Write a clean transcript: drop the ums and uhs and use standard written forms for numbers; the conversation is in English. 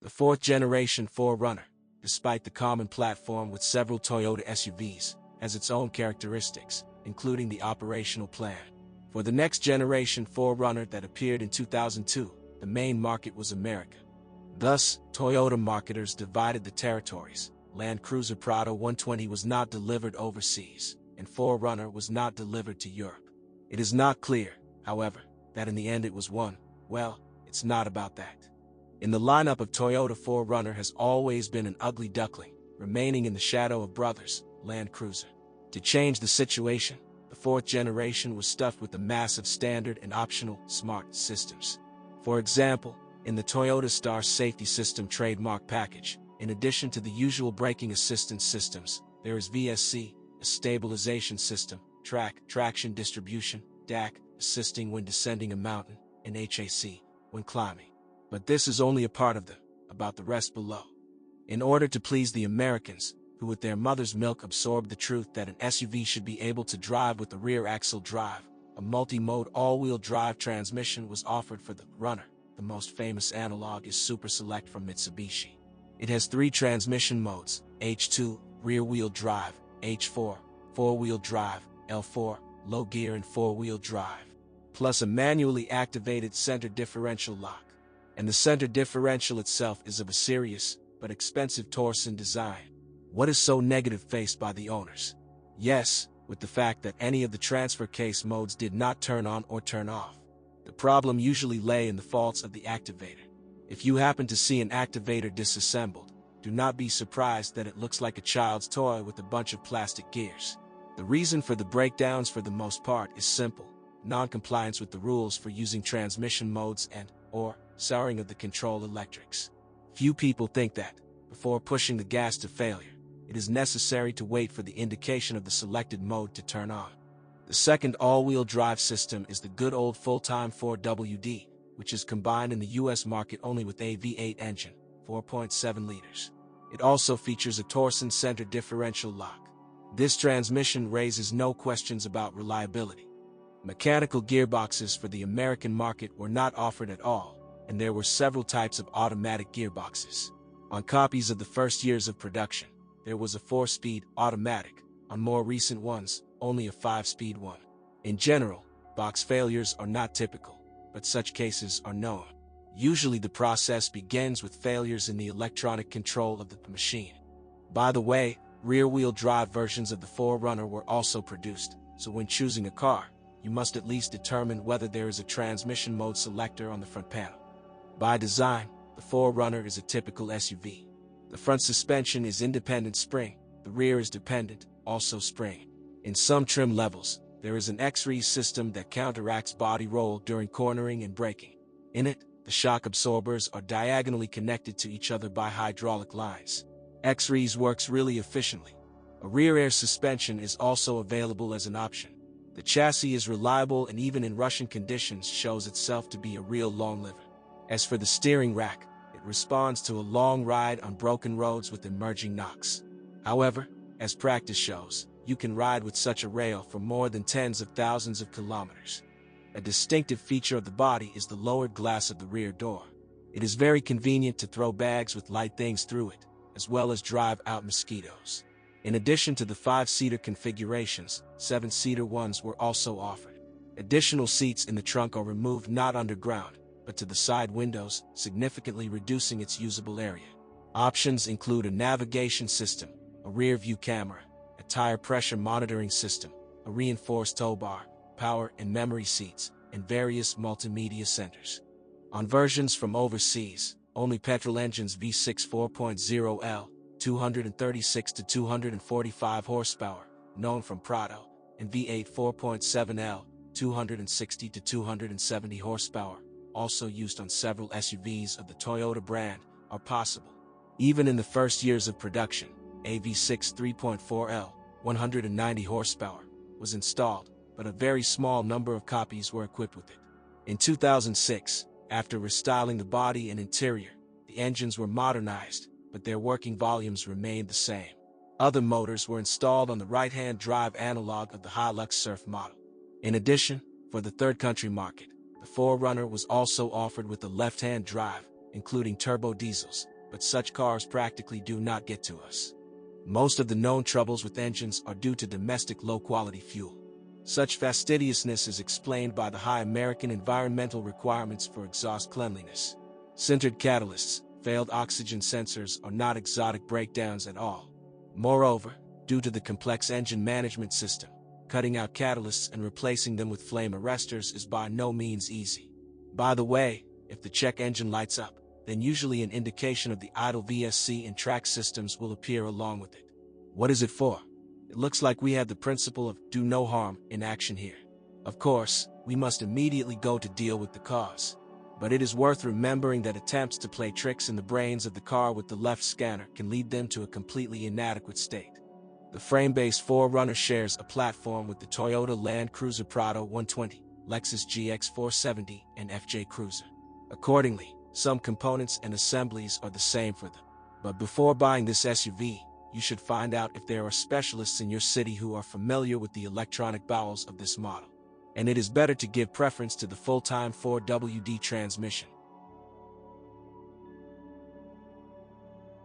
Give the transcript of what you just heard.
The fourth generation 4Runner, despite the common platform with several Toyota SUVs, has its own characteristics, including the operational plan. For the next generation 4Runner that appeared in 2002, the main market was America. Thus, Toyota marketers divided the territories. Land Cruiser Prado 120 was not delivered overseas, and 4Runner was not delivered to Europe. It is not clear, however, that in the end it was one. Well, it's not about that. In the lineup of Toyota, 4Runner has always been an ugly duckling, remaining in the shadow of brothers, Land Cruiser. To change the situation, the fourth generation was stuffed with the massive standard and optional smart systems. For example, in the Toyota Star Safety System trademark package, in addition to the usual braking assistance systems, there is VSC, a stabilization system, traction distribution, DAC, assisting when descending a mountain, and HAC, when climbing. But this is only a part of about the rest below. In order to please the Americans, who with their mother's milk absorbed the truth that an SUV should be able to drive with a rear axle drive, a multi-mode all-wheel drive transmission was offered for the Runner. The most famous analog is Super Select from Mitsubishi. It has 3 transmission modes: H2, rear-wheel drive; H4, four-wheel drive; L4, low gear and four-wheel drive, plus a manually activated center differential lock. And the center differential itself is of a serious but expensive torsion design. What is so negative faced by the owners? Yes, with the fact that any of the transfer case modes did not turn on or turn off. The problem usually lay in the faults of the activator. If you happen to see an activator disassembled, do not be surprised that it looks like a child's toy with a bunch of plastic gears. The reason for the breakdowns for the most part is simple: non-compliance with the rules for using transmission modes and/or souring of the control electrics. Few people think that, before pushing the gas to failure, it is necessary to wait for the indication of the selected mode to turn on. The second all-wheel drive system is the good old full-time 4WD, which is combined in the US market only with a V8 engine, 4.7 liters. It also features a torsion center differential lock. This transmission raises no questions about reliability. Mechanical gearboxes for the American market were not offered at all, and there were several types of automatic gearboxes. On copies of the first years of production, there was a 4-speed automatic. On more recent ones, only a 5-speed one. In general, box failures are not typical, but such cases are known. Usually the process begins with failures in the electronic control of the machine. By the way, rear-wheel drive versions of the 4Runner were also produced, so when choosing a car, you must at least determine whether there is a transmission mode selector on the front panel. By design, the 4Runner is a typical SUV. The front suspension is independent spring, the rear is dependent, also spring. In some trim levels, there is an X-Rees system that counteracts body roll during cornering and braking. In it, the shock absorbers are diagonally connected to each other by hydraulic lines. X-Rees works really efficiently. A rear air suspension is also available as an option. The chassis is reliable and even in Russian conditions shows itself to be a real long liver. As for the steering rack, it responds to a long ride on broken roads with emerging knocks. However, as practice shows, you can ride with such a rail for more than tens of thousands of kilometers. A distinctive feature of the body is the lowered glass of the rear door. It is very convenient to throw bags with light things through it, as well as drive out mosquitoes. In addition to the 5-seater configurations, 7-seater ones were also offered. Additional seats in the trunk are removed not underground, but to the side windows, significantly reducing its usable area. Options include a navigation system, a rear-view camera, a tire pressure monitoring system, a reinforced tow bar, power and memory seats, and various multimedia centers. On versions from overseas, only petrol engines V6 4.0L, 236 to 245 horsepower, known from Prado, and V8 4.7L, 260 to 270 horsepower, also used on several SUVs of the Toyota brand, are possible. Even in the first years of production, a V6 3.4L, 190 horsepower, was installed, but a very small number of copies were equipped with it. In 2006, after restyling the body and interior, the engines were modernized, but their working volumes remained the same. Other motors were installed on the right-hand drive analog of the Hilux Surf model. In addition, for the third country market, the 4Runner was also offered with a left-hand drive, including turbo diesels, but such cars practically do not get to us. Most of the known troubles with engines are due to domestic low-quality fuel. Such fastidiousness is explained by the high American environmental requirements for exhaust cleanliness. Sintered catalysts, failed oxygen sensors are not exotic breakdowns at all. Moreover, due to the complex engine management system, cutting out catalysts and replacing them with flame arresters is by no means easy. By the way, if the check engine lights up, then usually an indication of the idle VSC and track systems will appear along with it. What is it for? It looks like we have the principle of do no harm in action here. Of course, we must immediately go to deal with the cause. But it is worth remembering that attempts to play tricks in the brains of the car with the left scanner can lead them to a completely inadequate state. The frame-based 4Runner shares a platform with the Toyota Land Cruiser Prado 120, Lexus GX 470, and FJ Cruiser. Accordingly, some components and assemblies are the same for them. But before buying this SUV, you should find out if there are specialists in your city who are familiar with the electronic bowels of this model. And it is better to give preference to the full-time 4WD transmission.